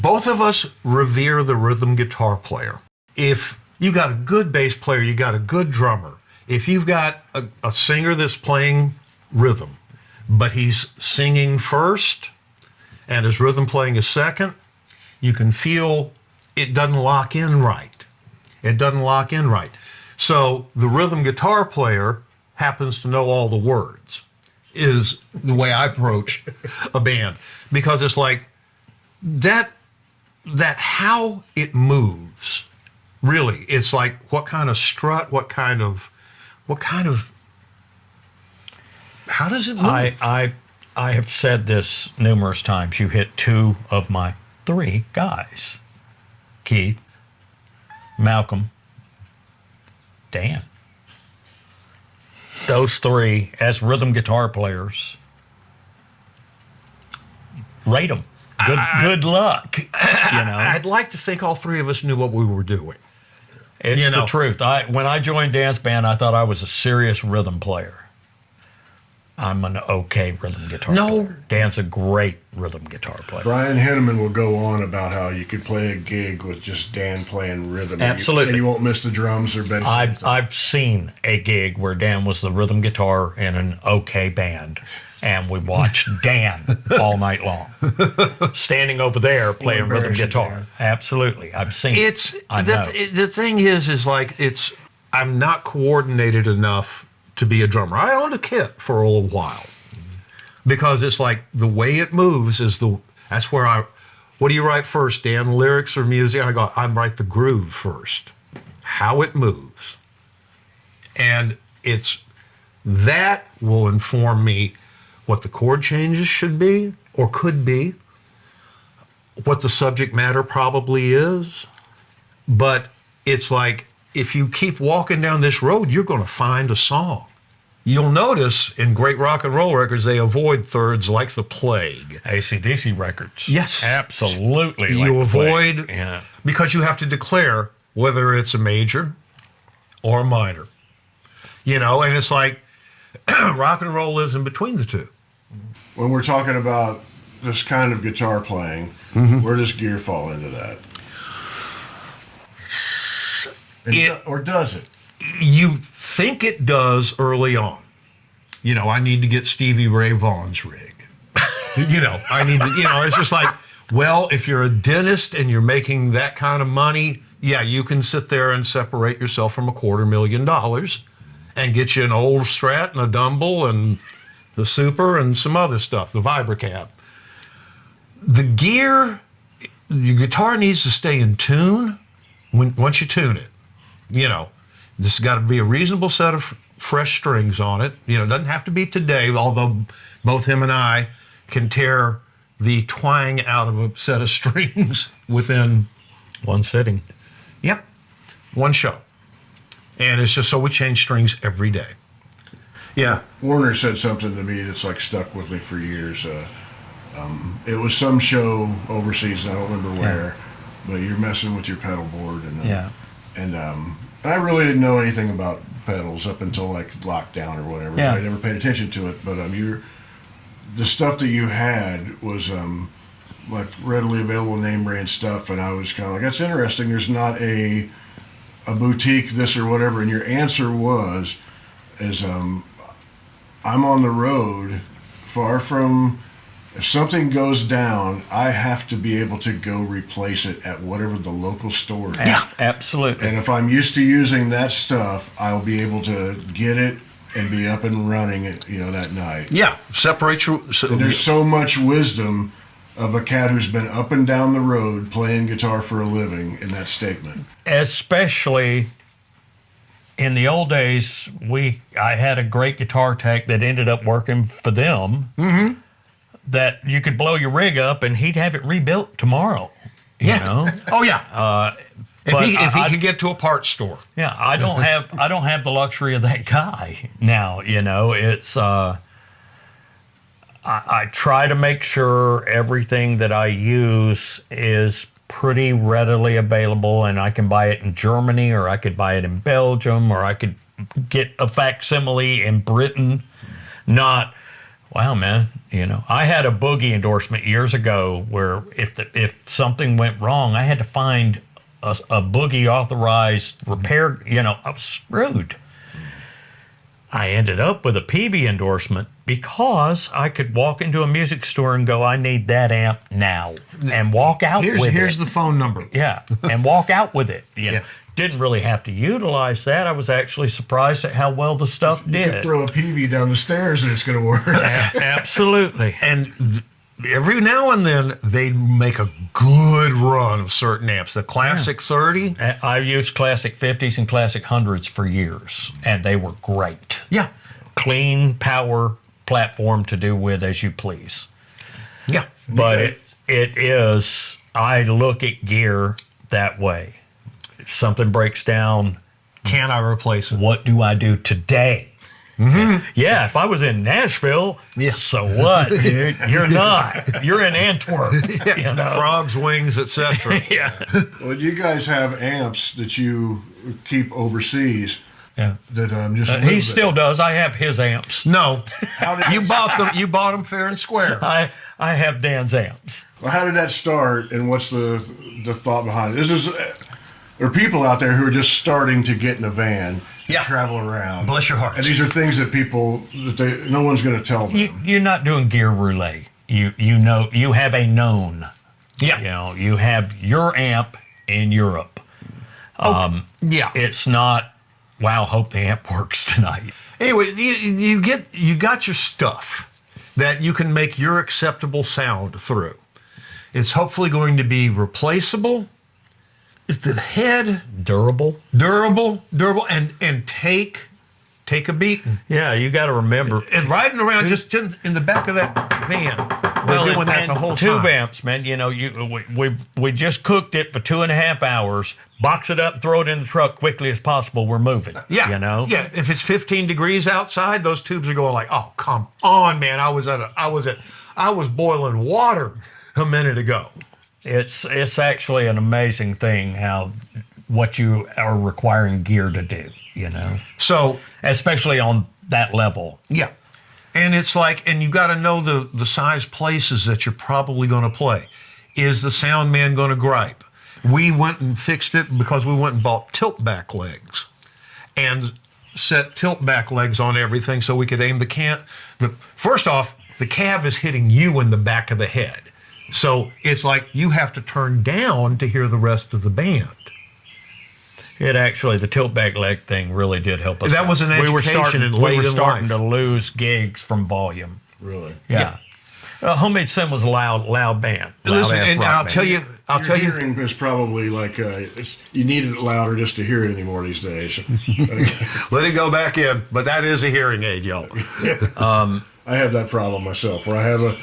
Both of us revere the rhythm guitar player. If you got a good bass player, you got a good drummer. If you've got a singer that's playing rhythm, but he's singing first and his rhythm playing is second, you can feel it doesn't lock in right. It doesn't lock in right. So the rhythm guitar player happens to know all the words, is the way I approach a band. Because it's like that how it moves, really, it's like what kind of strut, what kind of, how does it move? I have said this numerous times. You hit two of my three guys. Keith, Malcolm, Dan. Those three, as rhythm guitar players, rate them. Good luck. I'd like to think all three of us knew what we were doing. It's the truth. When I joined Dan's band, I thought I was a serious rhythm player. I'm an okay rhythm guitar player. Dan's a great rhythm guitar player. Brian Henneman will go on about how you could play a gig with just Dan playing rhythm. Absolutely. And you won't miss the drums or bass. I've seen a gig where Dan was the rhythm guitar in an okay band, and we watched Dan all night long, standing over there playing rhythm guitar. Dan. Absolutely. I've seen it. The thing is like I'm not coordinated enough to be a drummer. I owned a kit for a little while because it's like the way it moves that's where what do you write first, Dan, lyrics or music? I write the groove first, how it moves. And that will inform me what the chord changes should be or could be, what the subject matter probably is. But it's like, if you keep walking down this road, you're going to find a song. You'll notice in great rock and roll records, they avoid thirds like the plague. AC/DC records. Yes. Absolutely. You like avoid, because you have to declare whether it's a major or a minor. And it's like rock and roll lives in between the two. When we're talking about this kind of guitar playing, where does gear fall into that? Or does it? You think it does early on. I need to get Stevie Ray Vaughan's rig. I need to, it's just like, well, if you're a dentist and you're making that kind of money, yeah, you can sit there and separate yourself from $250,000 and get you an old Strat and a Dumble and the Super and some other stuff, the Vibracab. The gear, your guitar needs to stay in tune once you tune it. This has got to be a reasonable set of fresh strings on it. It doesn't have to be today, although both him and I can tear the twang out of a set of strings within one sitting. Yep, one show. And it's just so we change strings every day. Yeah. Warner said something to me that's like stuck with me for years. It was some show overseas, I don't remember where, but you're messing with your pedal board. And I really didn't know anything about pedals up until like lockdown or whatever. So I never paid attention to it. But the stuff that you had was like readily available name brand stuff, and I was kind of like, that's interesting. There's not a boutique this or whatever. And your answer was, I'm on the road, far from. If something goes down, I have to be able to go replace it at whatever the local store is. Yeah, absolutely. And if I'm used to using that stuff, I'll be able to get it and be up and running it, that night. Yeah, separate your... And there's so much wisdom of a cat who's been up and down the road playing guitar for a living in that statement. Especially in the old days, I had a great guitar tech that ended up working for them. Mm-hmm. That you could blow your rig up and he'd have it rebuilt tomorrow. You know? Oh yeah. If he could get to a parts store. Yeah, I don't have the luxury of that guy now. It's I try to make sure everything that I use is pretty readily available, and I can buy it in Germany, or I could buy it in Belgium, or I could get a facsimile in Britain. Not Wow, man. I had a boogie endorsement years ago where if something went wrong, I had to find a boogie authorized repair. I was screwed. I ended up with a PV endorsement because I could walk into a music store and go, I need that amp now, and walk out with it. Here's the phone number. Yeah, and walk out with it. Yeah. Didn't really have to utilize that. I was actually surprised at how well the stuff You did. could throw a PV down the stairs and it's going to work. Absolutely. And every now and then they make a good run of certain amps. The Classic 30. I used Classic 50s and Classic 100s for years, and they were great. Yeah. Clean power platform to do with as you please. Yeah. But it is, I look at gear that way. If something breaks down, Can I replace it? what do I do today? Mm-hmm. Yeah, if I was in Nashville, so what, dude? You're not. You're in Antwerp. Frogs, wings, etc. Yeah. Well, you guys have amps that you keep overseas. Yeah. That just He still does. I have his amps. No. How did You bought them. You bought them fair and square. I have Dan's amps. Well, how did that start, and what's the thought behind it? There are people out there who are just starting to get in a van, Yeah. travel around. Bless your hearts. And these are things that no one's going to tell them. You're not doing gear roulette. You have a known. Yeah. You have your amp in Europe. Yeah. It's not, wow, hope the amp works tonight. Anyway, you got your stuff that you can make your acceptable sound through. It's hopefully going to be replaceable. Is the head Durable. and take a beating. Yeah, you got to remember. And riding around just in the back of that van. We're doing that the whole tube time. amps, man. We just cooked it for 2.5 hours. Box it up, and throw it in the truck quickly as possible. We're moving. Yeah. Yeah. If it's 15 degrees outside, those tubes are going like, oh, come on, man. I was boiling water a minute ago. It's actually an amazing thing what you are requiring gear to do, So, especially on that level. yeah. And it's like, and you got to know the size places that you're probably going to play. Is the sound man going to gripe? We went and fixed it because we went and bought tilt back legs and set tilt back legs on everything so we could aim first off, the cab is hitting you in the back of the head. So it's like you have to turn down to hear the rest of the band. The tilt back leg thing really did help us. That was an education in We were late in starting life. to lose gigs from volume. Really? Yeah. Homemade Sin was a loud band. Listen, Loud-ass and rock I'll band. tell you, Your hearing is probably like you need it louder just to hear it anymore these days. let it go back in, but that is a hearing aid, y'all. I have that problem myself, where I have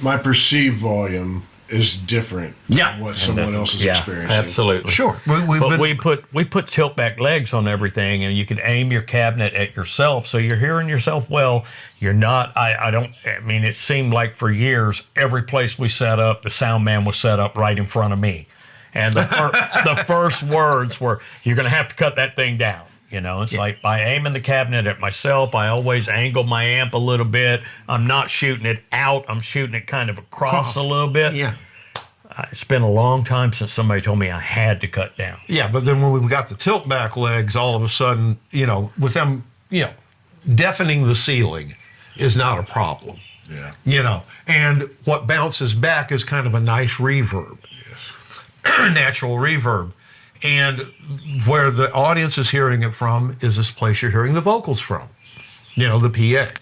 my perceived volume is different than what someone else is experiencing. Absolutely. Sure. We put tilt back legs on everything, and you can aim your cabinet at yourself, so you're hearing yourself well. You're not. It seemed like for years every place we set up, the sound man was set up right in front of me, and the first words were, "You're going to have to cut that thing down." It's like by aiming the cabinet at myself, I always angle my amp a little bit. I'm not shooting it out. I'm shooting it kind of across a little bit. Yeah. It's been a long time since somebody told me I had to cut down. Yeah, but then when we got the tilt back legs, all of a sudden, with them, deafening the ceiling is not a problem. Yeah. And what bounces back is kind of a nice reverb. Yes. Natural reverb. And where the audience is hearing it from is this place you're hearing the vocals from, the PA.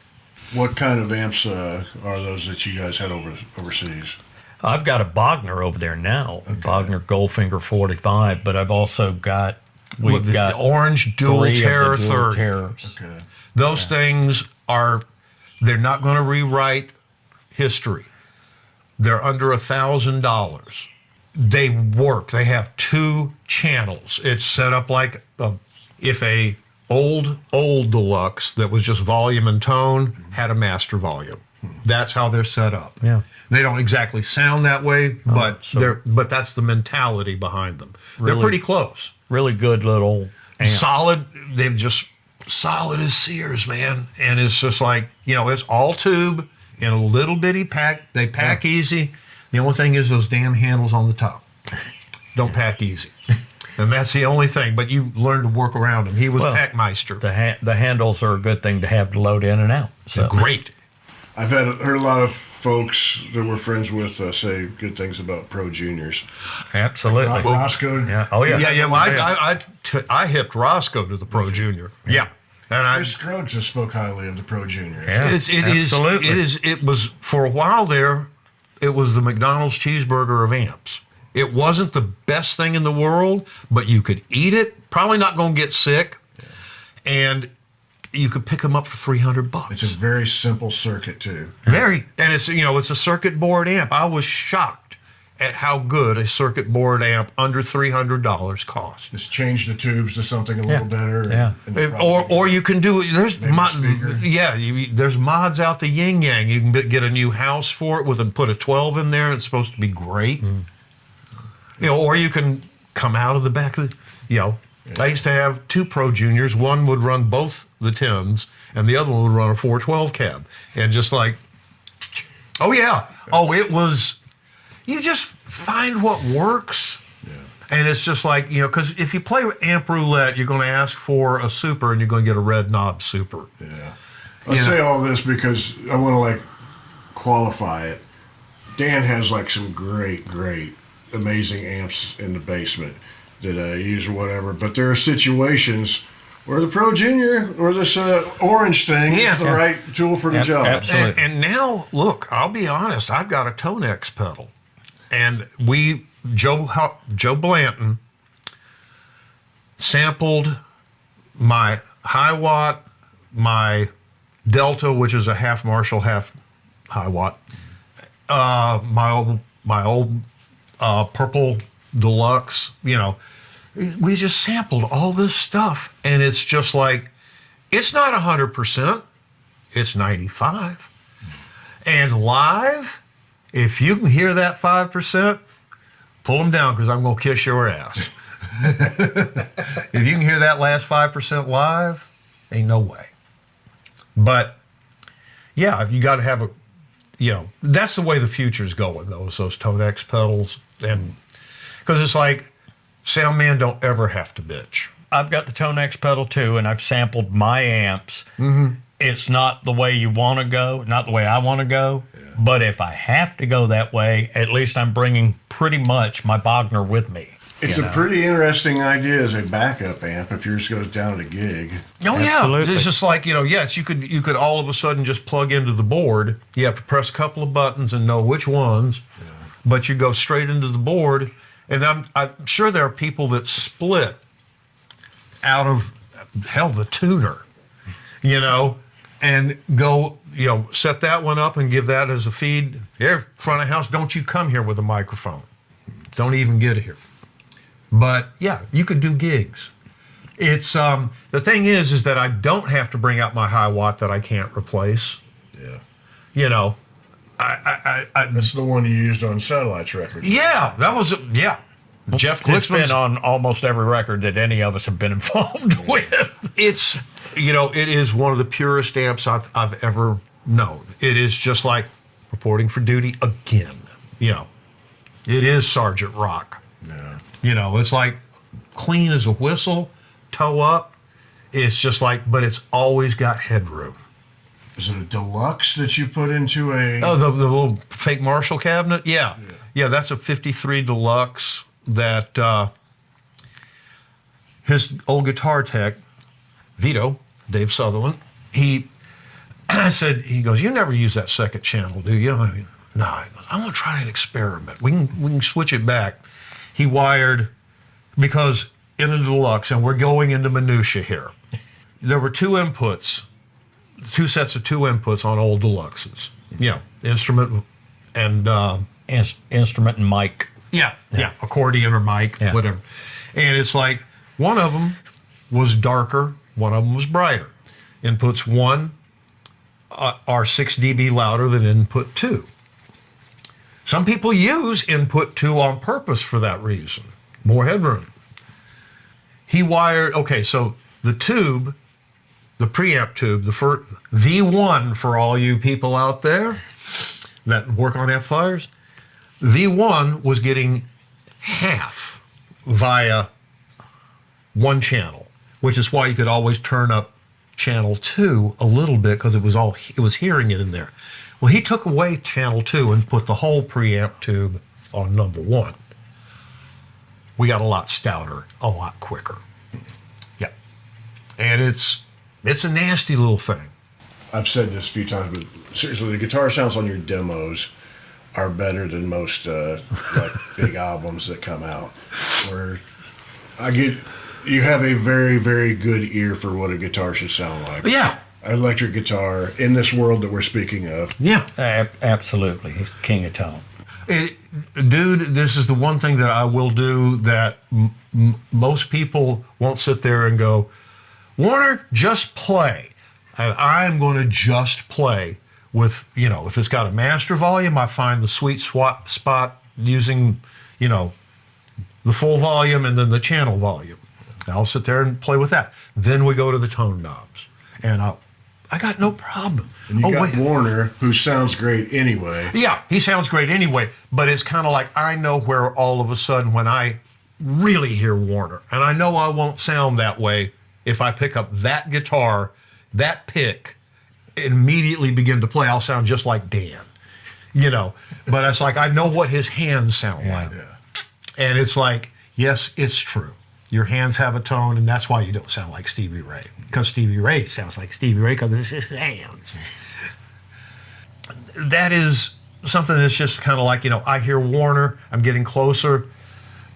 What kind of amps are those that you guys had overseas? I've got a Bogner over there now, a Bogner Goldfinger 45, but I've also got, the orange dual terror dual 30. terrors. Okay. Those things they're not going to rewrite history. They're under $1,000. They work. They have 2 channels. It's set up like if a old deluxe that was just volume and tone had a master volume. That's how they're set up. Yeah. They don't exactly sound that way, but that's the mentality behind them. They're Really? pretty close. Really good little amp. Solid. They've just solid as Sears, man. And it's just like, it's all tube. in a little bitty pack. They pack easy. The only thing is those damn handles on the top don't pack easy. And that's the only thing. But you learn to work around them. He was Packmeister. The handles are a good thing to have to load in and out. So great. I've heard a lot of folks that we're friends with say good things about Pro Juniors. Absolutely. Roscoe. Yeah. Oh yeah. Yeah. Well, I hipped Roscoe to the Pro Junior. Yeah. And Chris Scruggs just spoke highly of the Pro Juniors. Yeah, absolutely. It was for a while there. It was the McDonald's cheeseburger of amps. It wasn't the best thing in the world, but you could eat it. Probably not going to get sick, and you could pick them up for $300. It's a very simple circuit too. Very, and it's it's a circuit board amp. I was shocked at how good a circuit board amp under $300 costs. Just change the tubes to something a little better. Yeah. Or you can do it. There's speaker. there's mods out the yin yang. You can get a new house for it put a 12 in there. And it's supposed to be great. Or you can come out of the back of the. I used to have 2 Pro Juniors. One would run both the 10s, and the other one would run a 412 cab. And just like, it was. You just find what works. Yeah. And it's just like, because if you play amp roulette, you're going to ask for a super and you're going to get a red knob super. Yeah. I say all this because I want to qualify it. Dan has some great, amazing amps in the basement that I use or whatever. But there are situations where the Pro Junior or this orange thing is the right tool for the job. Absolutely. And now, look, I'll be honest. I've got a Tonex pedal. And Joe Blanton sampled my high watt, my Delta, which is a half Marshall, half high watt, my old Purple Deluxe. We just sampled all this stuff, and it's just like it's not 100%, it's 95, and live. If you can hear that 5%, pull them down because I'm going to kiss your ass. If you can hear that last 5% live, ain't no way. But, if you got to have that's the way the future's going, those Tonex pedals. And because it's like, sound man don't ever have to bitch. I've got the Tonex pedal too, and I've sampled my amps. Mm-hmm. It's not the way you want to go, not the way I want to go. But if I have to go that way, at least I'm bringing pretty much my Bogner with me. It's a pretty interesting idea as a backup amp if yours goes down at a gig. Oh, Absolutely. Yeah. It's just like, yes, you could all of a sudden just plug into the board. You have to press a couple of buttons and know which ones, but you go straight into the board. And I'm sure there are people that split out of, the tuner, and go, set that one up and give that as a feed. Here, front of house, don't you come here with a microphone. Don't even get here. But, you could do gigs. It's, the thing is that I don't have to bring out my high watt that I can't replace. Yeah. That's the one you used on Satellites records. Yeah, that was, Jeff Klitzman's. It's been on almost every record that any of us have been involved with. It's, it is one of the purest amps I've ever known. It is just like reporting for duty again. It is Sergeant Rock. Yeah. It's like clean as a whistle, toe up. It's just like, but it's always got headroom. Is it a deluxe that you put into a... Oh, the little fake Marshall cabinet? Yeah, that's a 53 Deluxe that his old guitar tech, Vito, Dave Sutherland, he goes, you never use that second channel, do you? I mean, no, I'm going to try an experiment. We can switch it back. He wired, because in a Deluxe, and we're going into minutia here, there were 2 inputs. 2 sets of 2 inputs on old Deluxes. Instrument and Instrument and mic. Accordion or mic, whatever. And it's like one of them was darker, one of them was brighter. Inputs 1 are 6 dB louder than input 2. Some people use input 2 on purpose for that reason. More headroom. He wired, so the tube the preamp tube, the first V1 for all you people out there that work on amplifiers, V1 was getting half via one channel, which is why you could always turn up channel 2 a little bit because it was hearing it in there. Well, he took away channel 2 and put the whole preamp tube on number 1. We got a lot stouter, a lot quicker. Yeah. And it's a nasty little thing. I've said this a few times, but seriously, the guitar sounds on your demos are better than most like big albums that come out. Where you have a very, very good ear for what a guitar should sound like. Yeah. Electric guitar in this world that we're speaking of. Yeah. Absolutely. He's king of tone. Dude, this is the one thing that I will do that most people won't sit there and go, Warner, just play. And I'm going to just play with, if it's got a master volume, I find the sweet spot using, the full volume and then the channel volume. I'll sit there and play with that. Then we go to the tone knobs. And I got no problem. And you got Warner, who sounds great anyway. Yeah, he sounds great anyway. But it's kind of like I know where all of a sudden when I really hear Warner, and I know I won't sound that way if I pick up that guitar, that pick, immediately begin to play, I'll sound just like Dan. But it's like I know what his hands sound like. Yeah. And it's like, yes, it's true. Your hands have a tone, and that's why you don't sound like Stevie Ray. Because Stevie Ray sounds like Stevie Ray because it's his hands. That is something that's just kind of like, I hear Warner, I'm getting closer.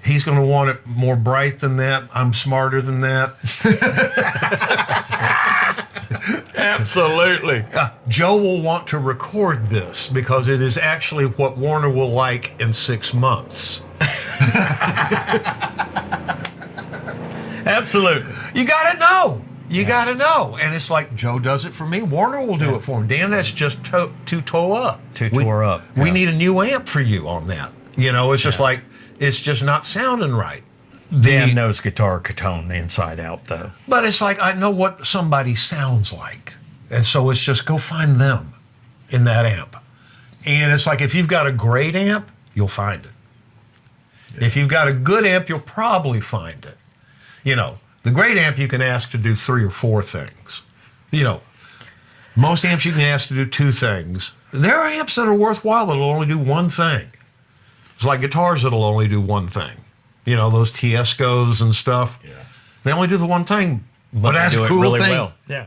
He's going to want it more bright than that. I'm smarter than that. Absolutely. Joe will want to record this because it is actually what Warner will like in 6 months. Absolutely. You got to know. You got to know. And it's like, Joe does it for me. Warner will do it for him. Dan, that's just too toe up. Tore up. We need a new amp for you on that. It's just like, it's just not sounding right. Dan knows guitar tone inside out, though. But it's like, I know what somebody sounds like. And so it's just go find them in that amp. And it's like, if you've got a great amp, you'll find it. Yeah. If you've got a good amp, you'll probably find it. The great amp you can ask to do 3 or 4 things. Most amps you can ask to do 2 things. There are amps that are worthwhile that'll only do 1 thing. It's like guitars that'll only do 1 thing. Those Tiescos and stuff. Yeah. They only do the 1 thing, but that's do a it cool really thing. well. Yeah.